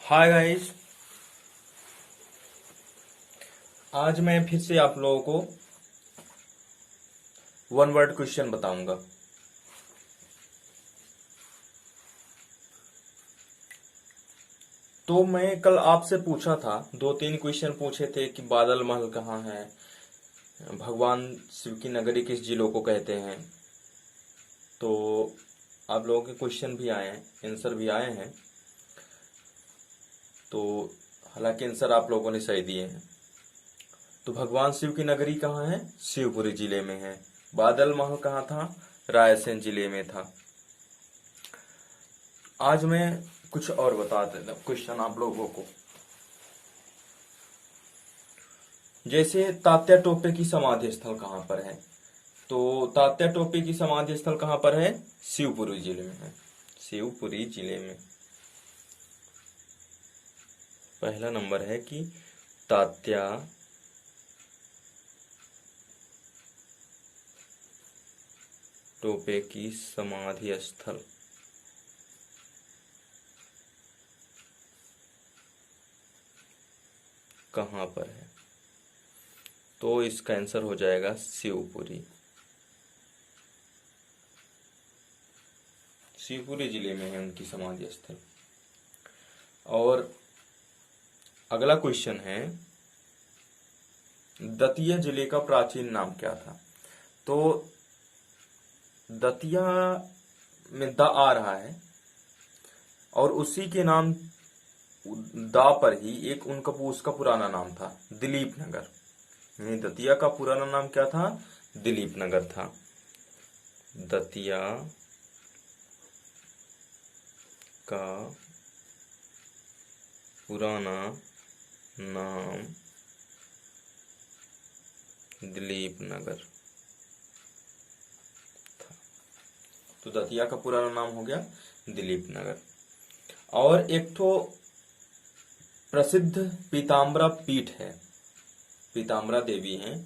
Hi guys. आज मैं फिर से आप लोगों को वन वर्ड क्वेश्चन बताऊंगा। तो मैं कल आपसे पूछा था, दो तीन क्वेश्चन पूछे थे कि बादल महल कहाँ है, भगवान शिव की नगरी किस जिलों को कहते हैं। तो आप लोगों के क्वेश्चन भी आए हैं, आंसर भी आए हैं। तो हालांकि आंसर आप लोगों ने सही दिए हैं। तो भगवान शिव की नगरी कहाँ है? शिवपुरी जिले में है। बादल महल कहाँ था? रायसेन जिले में था। आज मैं कुछ और बता देता क्वेश्चन आप लोगों को। जैसे तात्या टोपे की समाधि स्थल कहाँ पर है? तो तात्या टोपे की समाधि स्थल कहाँ पर है? शिवपुरी जिले में है। शिवपुरी जिले में पहला नंबर है कि तात्या टोपे की समाधि स्थल कहाँ पर है? तो इसका आंसर हो जाएगा शिवपुरी। शिवपुरी जिले में है उनकी समाधि स्थल। और अगला क्वेश्चन है, दतिया जिले का प्राचीन नाम क्या था? तो दतिया में द आ रहा है और उसी के नाम दा पर ही एक उनका उसका पुराना नाम था दिलीप नगर। यानी दतिया का पुराना नाम क्या था? दिलीप नगर था। दतिया का पुराना नाम दिलीप नगर था। तो दतिया का पुराना नाम हो गया दिलीप नगर। और एक तो प्रसिद्ध पीताम्बरा पीठ है, पीताम्बरा देवी हैं,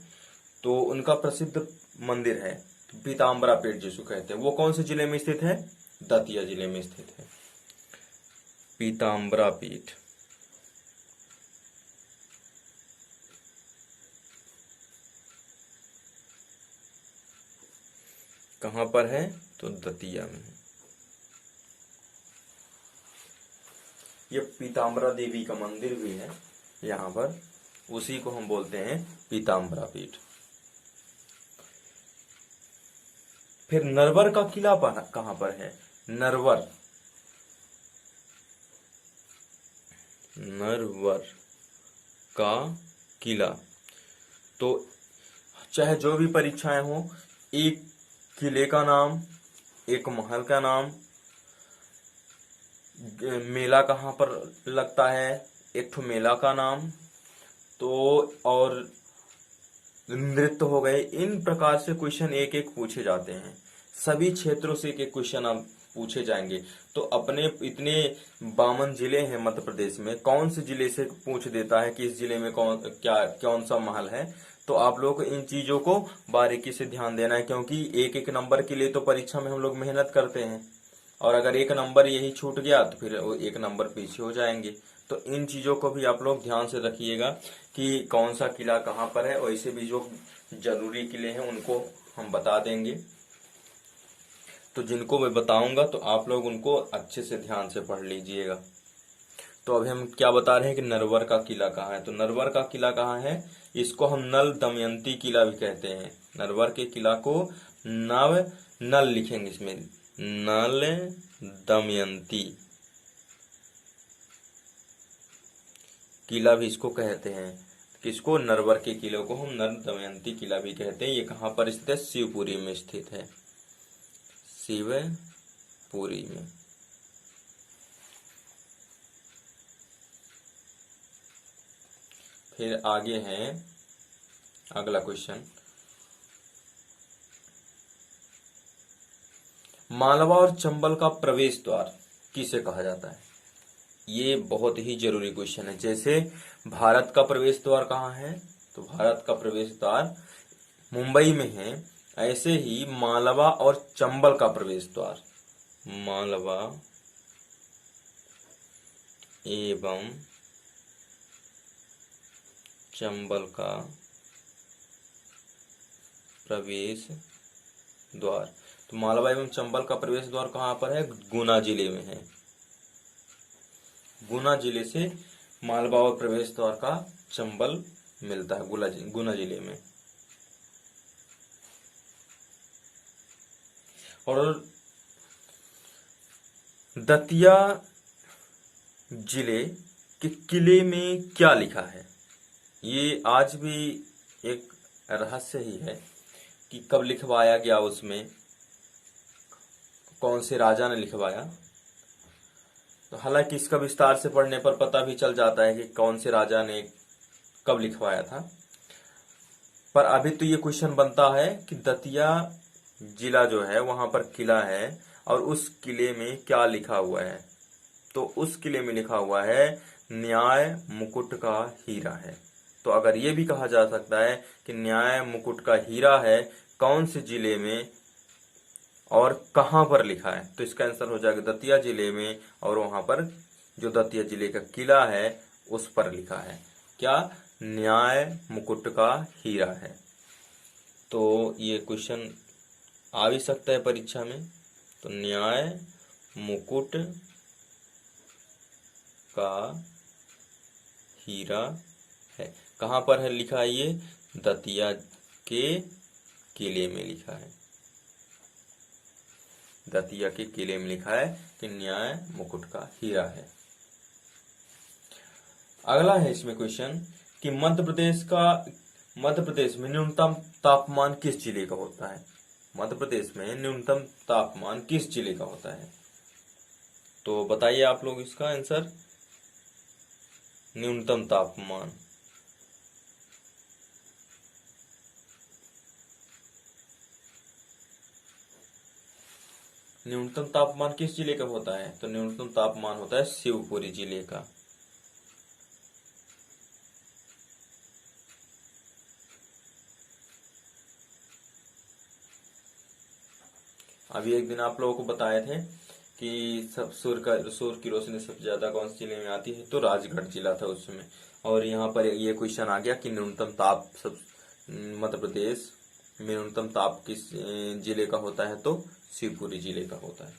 तो उनका प्रसिद्ध मंदिर है पीताम्बरा पीठ जिसको कहते हैं। वो कौन से जिले में स्थित है? दतिया जिले में स्थित है पीताम्बरा पीठ। कहां पर है? तो दतिया में। ये पीताम्बरा देवी का मंदिर भी है यहाँ पर, उसी को हम बोलते हैं पीताम्बरा पीठ। फिर नरवर का किला कहाँ पर है? नरवर, नरवर का किला। तो चाहे जो भी परीक्षाएं हो, एक किले का नाम, एक महल का नाम, मेला कहाँ पर लगता है, एक ठो मेला का नाम, तो और नृत्य हो गए। इन प्रकार से क्वेश्चन एक एक पूछे जाते हैं। सभी क्षेत्रों से एक एक क्वेश्चन अब पूछे जाएंगे। तो अपने इतने 52 जिले हैं मध्य प्रदेश में, कौन से जिले से पूछ देता है कि इस जिले में कौन सा महल है। तो आप लोग को इन चीजों को बारीकी से ध्यान देना है, क्योंकि एक एक नंबर के लिए तो परीक्षा में हम लोग मेहनत करते हैं, और अगर एक नंबर यही छूट गया तो फिर वो एक नंबर पीछे हो जाएंगे। तो इन चीजों को भी आप लोग ध्यान से रखिएगा कि कौन सा किला कहाँ पर है। और ऐसे भी जो जरूरी किले हैं उनको हम बता देंगे। तो जिनको मैं बताऊंगा तो आप लोग उनको अच्छे से ध्यान से पढ़ लीजिएगा। तो अभी हम क्या बता रहे हैं कि नरवर का किला कहाँ है। तो नरवर का किला कहाँ है? इसको हम नल दमयंती किला भी कहते हैं। नरवर के किला को नव नल लिखेंगे इसमें, नल दमयंती किला भी इसको कहते हैं। किसको? नरवर के किले को हम नल दमयंती किला भी कहते हैं। ये कहाँ पर स्थित है? शिवपुरी में स्थित है, शिवपुरी में। फिर आगे है अगला क्वेश्चन, मालवा और चंबल का प्रवेश द्वार किसे कहा जाता है? ये बहुत ही जरूरी क्वेश्चन है। जैसे भारत का प्रवेश द्वार कहाँ है? तो भारत का प्रवेश द्वार मुंबई में है। ऐसे ही मालवा और चंबल का प्रवेश द्वार, मालवा एवं चंबल का प्रवेश द्वार। तो मालवा एवं चंबल का प्रवेश द्वार कहाँ पर है? गुना जिले में है। गुना जिले से मालवा और प्रवेश द्वार का चंबल मिलता है गुना जिले में। और दतिया जिले के किले में क्या लिखा है? ये आज भी एक रहस्य ही है कि कब लिखवाया गया, उसमें कौन से राजा ने लिखवाया। तो हालांकि इसका विस्तार से पढ़ने पर पता भी चल जाता है कि कौन से राजा ने कब लिखवाया था, पर अभी तो ये क्वेश्चन बनता है कि दतिया जिला जो है वहां पर किला है और उस किले में क्या लिखा हुआ है। तो उस किले में लिखा हुआ है न्याय मुकुट का हीरा है। तो अगर ये भी कहा जा सकता है कि न्याय मुकुट का हीरा है कौन से जिले में और कहां पर लिखा है, तो इसका आंसर हो जाएगा दतिया जिले में, और वहां पर जो दतिया जिले का किला है उस पर लिखा है क्या? न्याय मुकुट का हीरा है। तो ये क्वेश्चन आ भी सकता है परीक्षा में। तो न्याय मुकुट का हीरा है कहां पर है लिखा है? ये दतिया के किले में लिखा है। दतिया के किले में लिखा है कि न्याय मुकुट का हीरा है। अगला है इसमें क्वेश्चन कि मध्य प्रदेश में न्यूनतम तापमान किस जिले का होता है? मध्य प्रदेश में न्यूनतम तापमान किस जिले का होता है? तो बताइए आप लोग इसका आंसर। न्यूनतम तापमान किस जिले का होता है? तो न्यूनतम तापमान होता है शिवपुरी जिले का। अभी एक दिन आप लोगों को बताए थे कि सब सूर्य की रोशनी सबसे ज्यादा कौन से जिले में आती है? तो राजगढ़ जिला था उसमें। और यहाँ पर ये क्वेश्चन आ गया कि न्यूनतम ताप सब मध्य प्रदेश में न्यूनतम ताप किस जिले का होता है? तो शिवपुरी जिले का होता है।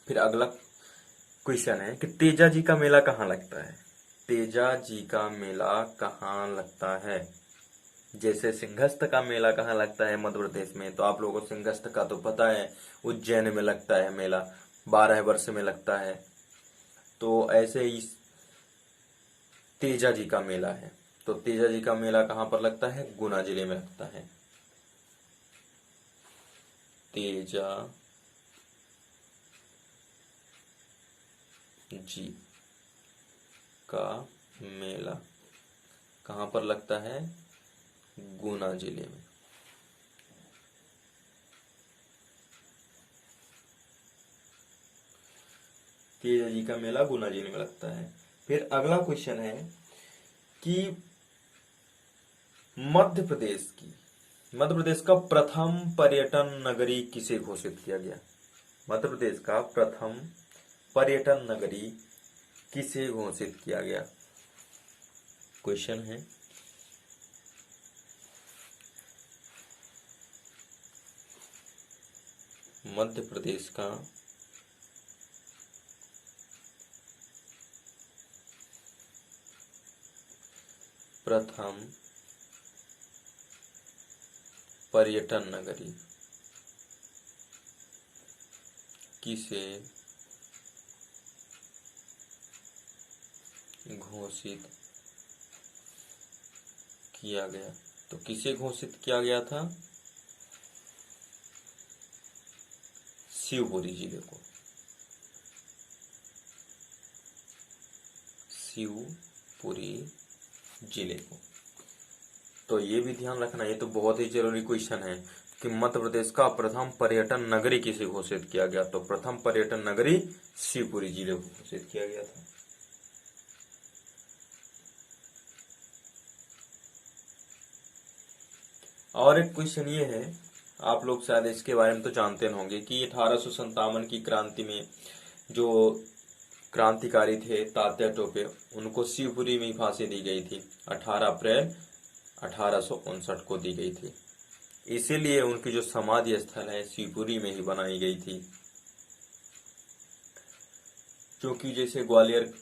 फिर अगला क्वेश्चन है कि तेजा जी का मेला कहाँ लगता है? तेजा जी का मेला कहाँ लगता है? जैसे सिंहस्थ का मेला कहाँ लगता है मध्य प्रदेश में, तो आप लोगों को सिंहस्थ का तो पता है, उज्जैन में लगता है मेला, 12 वर्ष में लगता है। तो ऐसे ही तेजा जी का मेला है, तो तेजा जी का मेला कहाँ पर लगता है? गुना जिले में लगता है। तेजा जी का मेला कहाँ पर लगता है? गुना जिले में। तेजा जी का मेला गुना जिले में लगता है। फिर अगला क्वेश्चन है कि मध्य प्रदेश का प्रथम पर्यटन नगरी किसे घोषित किया गया? मध्य प्रदेश का प्रथम पर्यटन नगरी किसे घोषित किया गया? क्वेश्चन है। मध्य प्रदेश का प्रथम पर्यटन नगरी किसे घोषित किया गया? तो किसे घोषित किया गया था? शिवपुरी जिले को। शिवपुरी जिले को। तो ये भी ध्यान रखना, ये तो बहुत ही जरूरी क्वेश्चन है कि मध्य प्रदेश का प्रथम पर्यटन नगरी किसे घोषित किया गया? तो प्रथम पर्यटन नगरी शिवपुरी जिले को घोषित किया गया था। और एक क्वेश्चन ये है आप लोग शायद इसके बारे में तो जानते होंगे कि 1857 की क्रांति में जो क्रांतिकारी थे तात्या टोपे, उनको शिवपुरी में फांसी दी गई थी। 18 अप्रैल 1859 को दी गई थी। इसीलिए उनकी जो समाधि स्थल है शिवपुरी में ही बनाई गई थी। क्योंकि जैसे ग्वालियर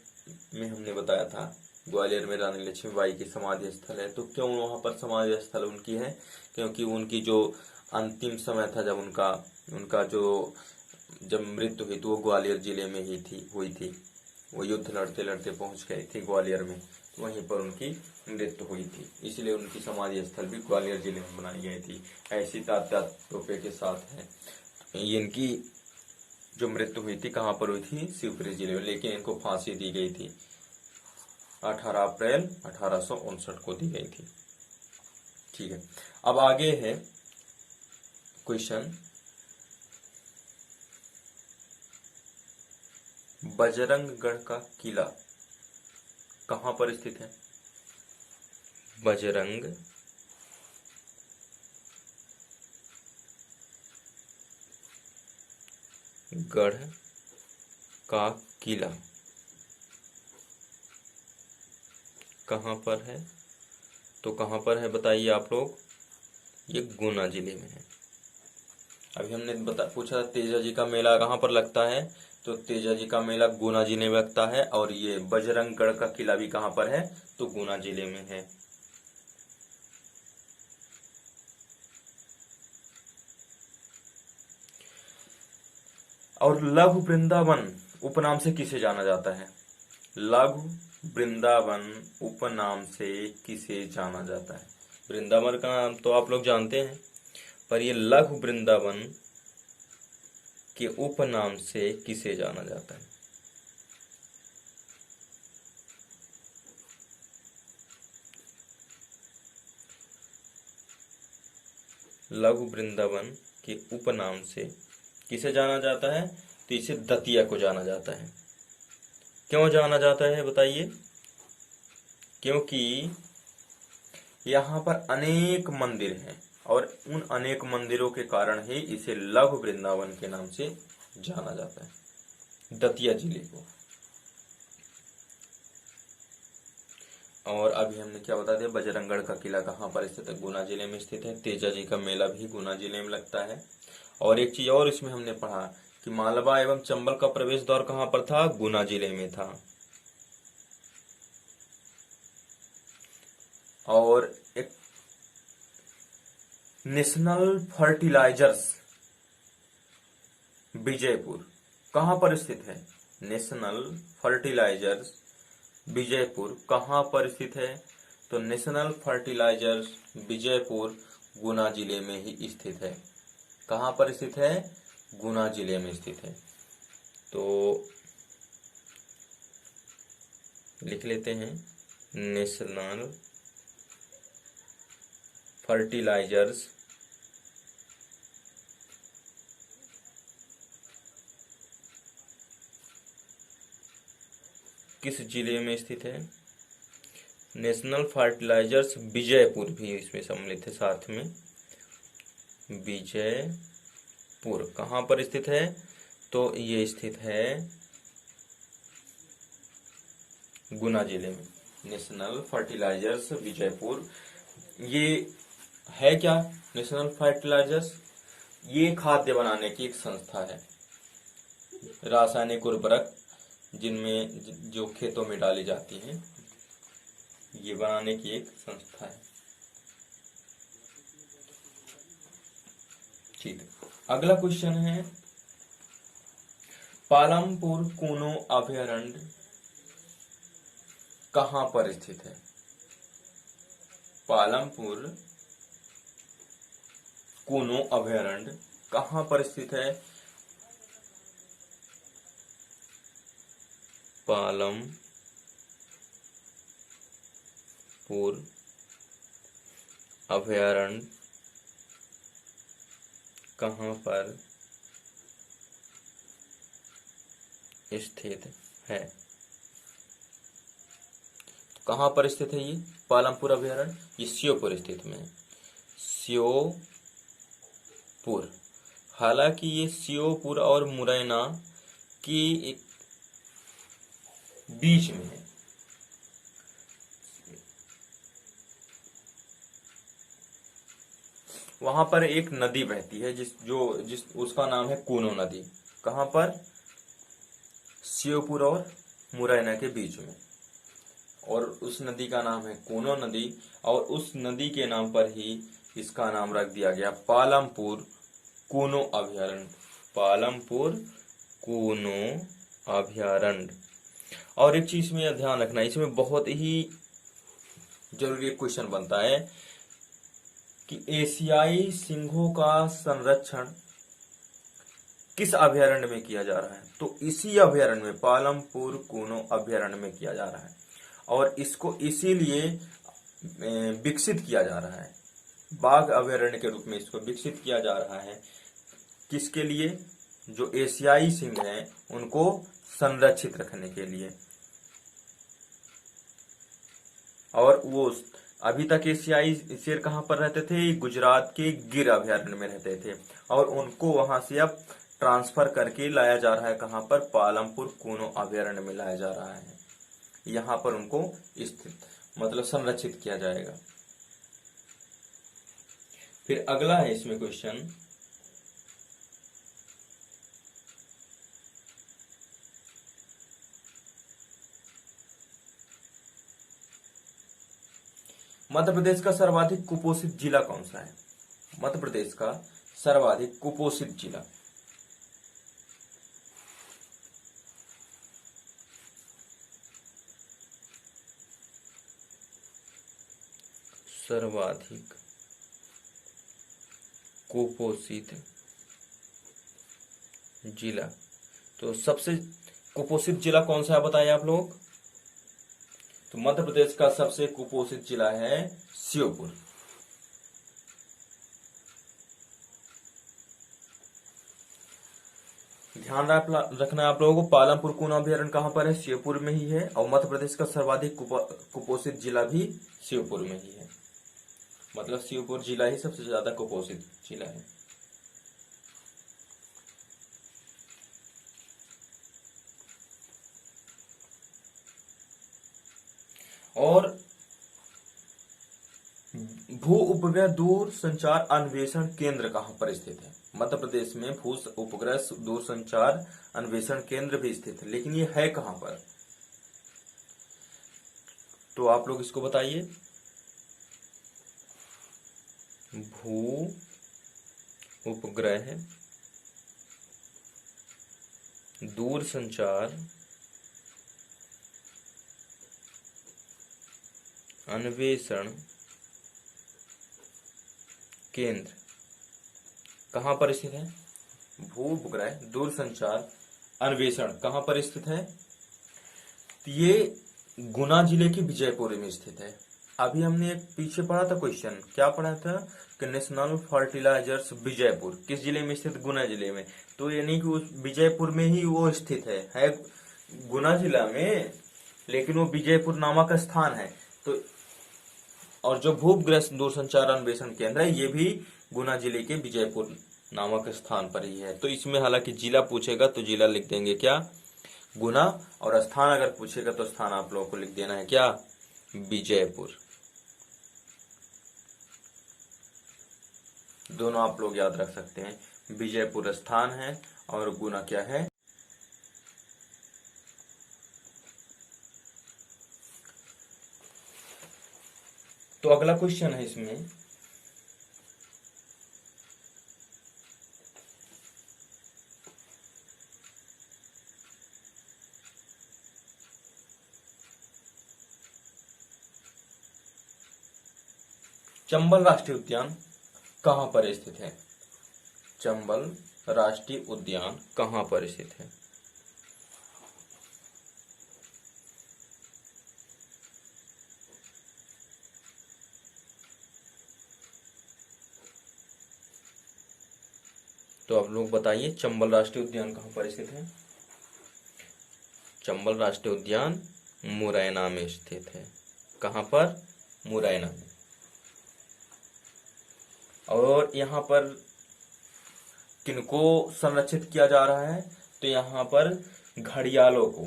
में हमने बताया था, ग्वालियर में रानी लक्ष्मीबाई की समाधि स्थल है। तो क्यों वहां पर समाधि स्थल उनकी है? क्योंकि उनकी जो अंतिम समय था, जब उनका जब मृत्यु हुई, तो वो ग्वालियर जिले में ही हुई थी। वो युद्ध लड़ते लड़ते पहुंच गए थे ग्वालियर में, तो वहीं पर उनकी मृत्यु हुई थी। इसलिए उनकी समाधि स्थल भी ग्वालियर जिले में बनाई गई थी। ऐसी तात्या टोपे के साथ है। इनकी जो मृत्यु हुई थी कहाँ पर हुई थी? शिवपुरी जिले में, लेकिन इनको फांसी दी गई थी। 18 अप्रैल 1859 को दी गई थी। ठीक है, अब आगे है क्वेश्चन, बजरंगगढ़ का किला कहाँ पर स्थित है? बजरंगगढ़ का किला कहाँ पर है? तो कहाँ पर है बताइए आप लोग? ये गुना जिले में है। अभी हमने पूछा तेजा जी का मेला कहाँ पर लगता है, तो तेजा जी का मेला गुना जिले में लगता है। और ये बजरंगगढ़ का किला भी कहाँ पर है? तो गुना जिले में है। और लघु वृंदावन उपनाम से किसे जाना जाता है? लघु वृंदावन उपनाम से किसे जाना जाता है? वृंदावन का नाम तो आप लोग जानते हैं, पर ये लघु वृंदावन के उपनाम से किसे जाना जाता है? लघु वृंदावन के उपनाम से किसे जाना जाता है? तो इसे दतिया को जाना जाता है। क्यों जाना जाता है बताइए? क्योंकि यहाँ पर अनेक मंदिर हैं और उन अनेक मंदिरों के कारण ही इसे लघु वृंदावन के नाम से जाना जाता है, दतिया जिले को। और अभी हमने क्या बता दिया? बजरंगगढ़ का किला कहाँ पर स्थित है? गुना जिले में स्थित है। तेजा जी का मेला भी गुना जिले में लगता है। और एक चीज और इसमें हमने पढ़ा कि मालवा एवं चंबल का प्रवेश द्वार कहाँ पर था? गुना जिले में था। और एक नेशनल फर्टिलाइजर्स विजयपुर कहाँ पर स्थित है? नेशनल फर्टिलाइजर्स विजयपुर कहाँ पर स्थित है? तो नेशनल फर्टिलाइजर्स विजयपुर गुना जिले में ही स्थित है। कहाँ पर स्थित है? गुना जिले में स्थित है। तो लिख लेते हैं, नेशनल फर्टिलाइजर्स किस जिले में स्थित है? नेशनल फर्टिलाइजर्स विजयपुर भी इसमें सम्मिलित है साथ में। विजयपुर कहाँ पर स्थित है? तो ये स्थित है गुना जिले में। नेशनल फर्टिलाइजर्स विजयपुर, ये है क्या? नेशनल फर्टिलाइजर्स ये खाद्य बनाने की एक संस्था है। रासायनिक उर्वरक जिनमें जो खेतों में डाली जाती हैं, ये बनाने की एक संस्था है। ठीक है, अगला क्वेश्चन है, पालमपुर कूनो अभयारण्य कहाँ पर स्थित है? पालमपुर कूनो अभयारण्य कहाँ पर स्थित है? पालमपुर अभयारण्य कहाँ पर स्थित है? कहाँ पर स्थित है ये पालमपुर अभयारण्य? ये श्योपुर स्थित में है। श्योपुर पुर। हालांकि ये श्योपुर और मुरैना के एक बीच में है। वहां पर एक नदी बहती है जिस उसका नाम है कूनो नदी। कहां पर? श्योपुर और मुरैना के बीच में। और उस नदी का नाम है कूनो नदी, और उस नदी के नाम पर ही इसका नाम रख दिया गया पालमपुर कूनो अभयारण्य। पालमपुर कूनो अभयारण्य। और एक चीज में ध्यान रखना, इसमें बहुत ही जरूरी क्वेश्चन बनता है कि एशियाई सिंहों का संरक्षण किस अभयारण्य में किया जा रहा है? तो इसी अभयारण्य में, पालमपुर कूनो अभयारण्य में किया जा रहा है। और इसको इसीलिए विकसित किया जा रहा है, बाघ अभयारण्य के रूप में इसको विकसित किया जा रहा है। किसके लिए? जो एशियाई सिंह हैं उनको संरक्षित रखने के लिए। और वो अभी तक एशियाई शेर कहां पर रहते थे? गुजरात के गिर अभयारण्य में रहते थे, और उनको वहां से अब ट्रांसफर करके लाया जा रहा है। कहां पर? पालमपुर कूनो अभयारण्य में लाया जा रहा है। यहां पर उनको स्थित मतलब संरक्षित किया जाएगा। फिर अगला है इसमें क्वेश्चन, मध्य प्रदेश का सर्वाधिक कुपोषित जिला कौन सा है? मध्य प्रदेश का सर्वाधिक कुपोषित जिला। सर्वाधिक कुपोषित जिला। तो सबसे कुपोषित जिला कौन सा है बताइए आप लोग? तो मध्य प्रदेश का सबसे कुपोषित जिला है श्योपुर। ध्यान रखना आप लोगों को, पालमपुर कूनो अभयारण्य कहां पर है? श्योपुर में ही है। और मध्य प्रदेश का सर्वाधिक कुपोषित जिला भी श्योपुर में ही है। मतलब श्योपुर जिला ही सबसे ज्यादा कुपोषित जिला है। और भू उपग्रह दूर संचार अन्वेषण केंद्र कहां पर स्थित है? मध्य प्रदेश में भू उपग्रह दूर संचार अन्वेषण केंद्र भी स्थित है, लेकिन ये है कहां पर? तो आप लोग इसको बताइए। भू उपग्रह दूर संचार अन्वेषण केंद्र कहां पर स्थित है? भू उपग्रह दूर संचार अन्वेषण कहां पर स्थित है? ये गुना जिले के विजयपुर में स्थित है। अभी हमने एक पीछे पढ़ा था क्वेश्चन, क्या पढ़ा था कि नेशनल फर्टिलाइजर्स विजयपुर किस जिले में स्थित? गुना जिले में। तो यानी कि उस विजयपुर में ही वो स्थित है गुना जिला में, लेकिन वो विजयपुर नामक स्थान है। तो और जो भूपग्रह दूरसंचार अन्वेषण केंद्र है ये भी गुना जिले के विजयपुर नामक स्थान पर ही है। तो इसमें हालांकि जिला पूछेगा तो जिला लिख देंगे क्या? गुना। और स्थान अगर पूछेगा तो स्थान आप लोगों को लिख देना है क्या? विजयपुर। दोनों आप लोग याद रख सकते हैं, विजयपुर स्थान है और गुना क्या है? तो अगला क्वेश्चन है इसमें, चंबल राष्ट्रीय उद्यान कहां पर स्थित है? चंबल राष्ट्रीय उद्यान कहां पर स्थित है? तो आप लोग बताइए, चंबल राष्ट्रीय उद्यान कहां पर स्थित है? चंबल राष्ट्रीय उद्यान मुरैना में स्थित है। कहां पर? मुरैना में। और यहां पर किनको संरक्षित किया जा रहा है? तो यहाँ पर घड़ियालों को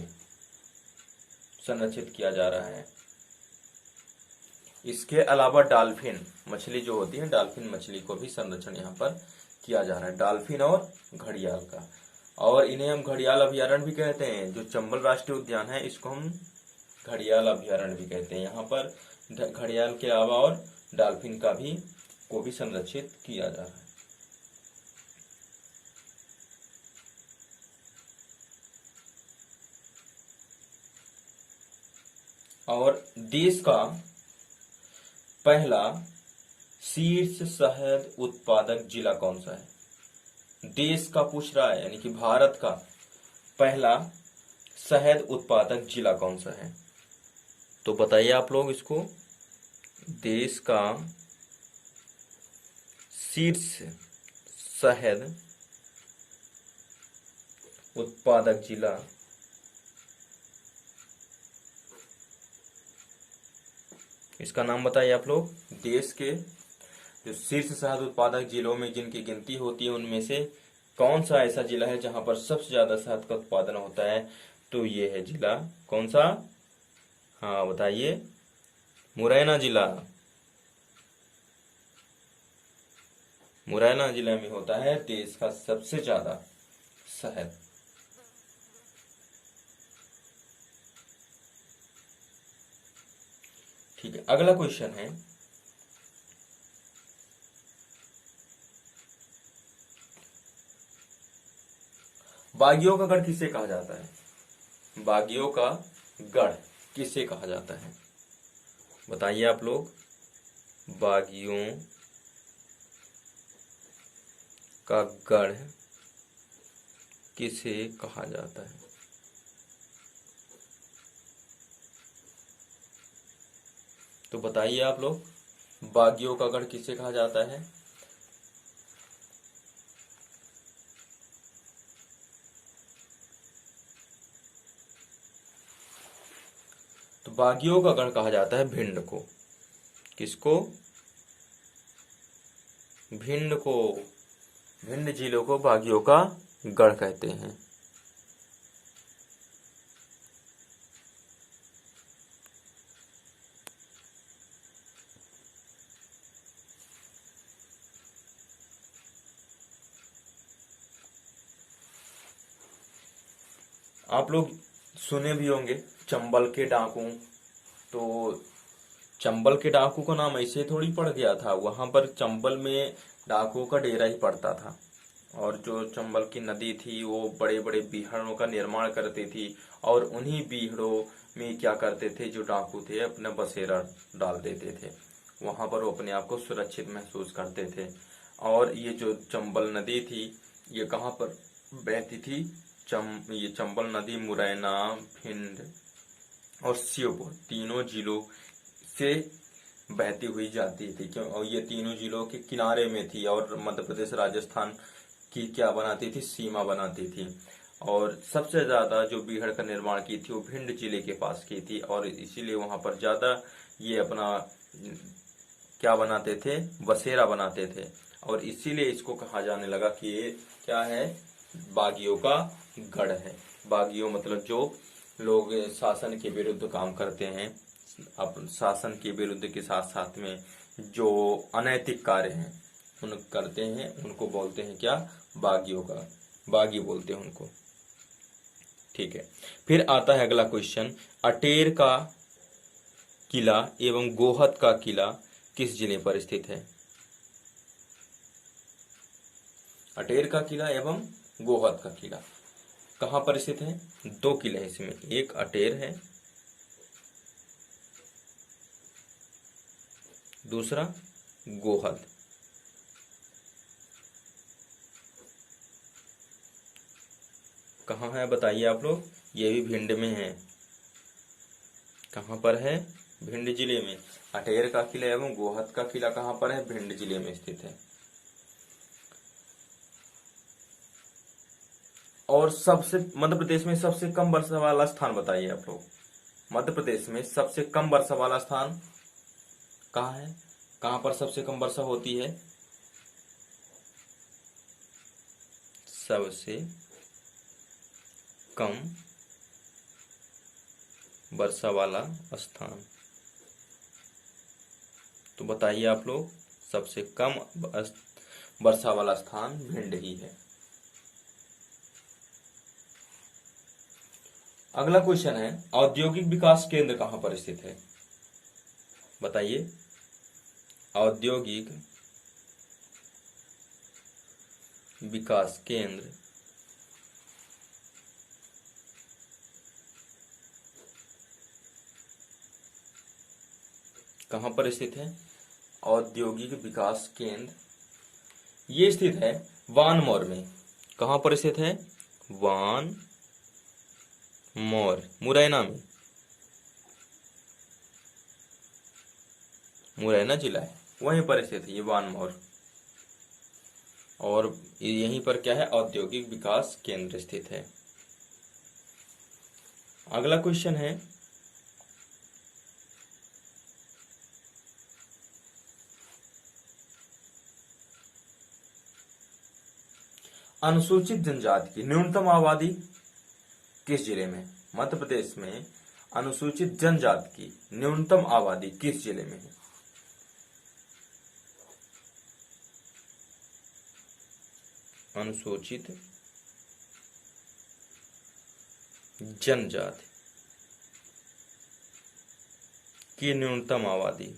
संरक्षित किया जा रहा है। इसके अलावा डॉल्फिन मछली जो होती है, डॉल्फिन मछली को भी संरक्षण यहाँ पर किया जा रहा है, डॉल्फिन और घड़ियाल का। और इन्हें हम घड़ियाल अभयारण्य भी कहते हैं। जो चंबल राष्ट्रीय उद्यान है इसको हम घड़ियाल अभयारण्य भी कहते हैं। यहाँ पर घड़ियाल के अलावा और डॉल्फिन को भी संरक्षित किया जा रहा है। और देश का पहला शीर्ष शहद उत्पादक जिला कौन सा है? देश का पूछ रहा है, यानी कि भारत का पहला शहद उत्पादक जिला कौन सा है? तो बताइए आप लोग इसको। देश का शीर्ष शहद उत्पादक जिला इसका नाम बताइए आप लोग। देश के जो शीर्ष शहद उत्पादक जिलों में जिनकी गिनती होती है उनमें से कौन सा ऐसा जिला है जहां पर सबसे ज्यादा शहद का उत्पादन होता है? तो ये है जिला कौन सा? हाँ बताइए। मुरैना जिला। मुरैना जिला में होता है देश का सबसे ज्यादा शहद। ठीक है, अगला क्वेश्चन है, बागियों का गढ़ किसे कहा जाता है? बागियों का गढ़ किसे कहा जाता है? बताइए आप लोग। बागियों का गढ़ किसे कहा जाता है? तो बताइए आप लोग, बागियों का गढ़ किसे कहा जाता है? तो बागियों का गढ़ कहा जाता है भिंड को। किसको? भिंड को। भिंड जिले को बागियों का गढ़ कहते हैं। आप लोग सुने भी होंगे चंबल के डाकू। तो चंबल के डाकू का नाम ऐसे थोड़ी पड़ गया था, वहां पर चंबल में डाकुओं का डेरा ही पड़ता था। और जो चंबल की नदी थी वो बड़े बड़े बीहड़ों का निर्माण करती थी, और उन्हीं बीहड़ों में क्या करते थे जो डाकू थे, अपना बसेरा डाल देते थे। वहां पर वो अपने आप को सुरक्षित महसूस करते थे। और ये जो चंबल नदी थी ये कहाँ पर बहती थी? ये चंबल नदी मुरैना, भिंड और श्योपुर तीनों जिलों से बहती हुई जाती थी। क्यों? और ये तीनों जिलों के किनारे में थी, और मध्य प्रदेश राजस्थान की क्या बनाती थी? सीमा बनाती थी। और सबसे ज्यादा जो बीहड़ का निर्माण की थी वो भिंड जिले के पास की थी, और इसीलिए वहां पर ज्यादा ये अपना क्या बनाते थे? बसेरा बनाते थे। और इसीलिए इसको कहा जाने लगा कि ये क्या है? बागियों का गढ़ है। बागियों मतलब जो लोग शासन के विरुद्ध काम करते हैं, अब शासन के विरुद्ध के साथ साथ में जो अनैतिक कार्य हैं उन करते हैं, उनको बोलते हैं क्या? बागियों का। बागी बोलते हैं उनको। ठीक है, फिर आता है अगला क्वेश्चन, अटेर का किला एवं गोहद का किला किस जिले पर स्थित है? अटेर का किला एवं गोहद का किला कहां पर स्थित है? दो किले हैं इसमें, एक अटेर है, दूसरा गोहद। कहाँ है बताइए आप लोग? ये भी भिंड में है। कहाँ पर है? भिंड जिले में। अटेर का किला एवं गोहद का किला कहाँ पर है? भिंड जिले में स्थित है। और सबसे मध्य प्रदेश में सबसे कम वर्षा वाला स्थान बताइए आप लोग। मध्य प्रदेश में सबसे कम वर्षा वाला स्थान कहाँ है? कहाँ पर सबसे कम वर्षा होती है? सबसे कम वर्षा वाला स्थान। तो बताइए आप लोग, सबसे कम वर्षा वाला स्थान भिंड ही है। अगला क्वेश्चन है, औद्योगिक विकास केंद्र कहां पर स्थित है? बताइए, औद्योगिक विकास केंद्र कहां पर स्थित है? औद्योगिक विकास केंद्र ये स्थित है वानमोर में। कहां पर स्थित है? वानमोर, मुरैना में। मुरैना जिला है, वहीं पर स्थित है ये वानमोर। और यहीं पर क्या है? औद्योगिक विकास केंद्र स्थित है। अगला क्वेश्चन है, अनुसूचित जनजाति की न्यूनतम आबादी किस जिले में? मध्य प्रदेश में अनुसूचित जनजाति की न्यूनतम आबादी किस जिले में है? अनुसूचित जनजाति की न्यूनतम आबादी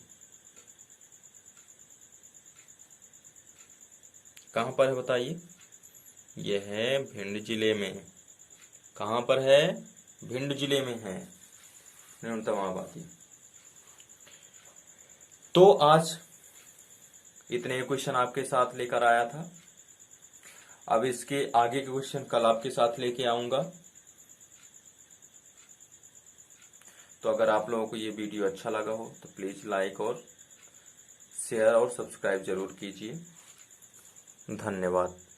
कहां पर है? बताइए। यह है भिंड जिले में। कहां पर है? भिंड जिले में है न्यूनतम आबादी। तो आज इतने क्वेश्चन आपके साथ लेकर आया था। अब इसके आगे के क्वेश्चन कल आपके साथ लेके आऊंगा। तो अगर आप लोगों को ये वीडियो अच्छा लगा हो तो प्लीज लाइक और शेयर और सब्सक्राइब जरूर कीजिए। धन्यवाद।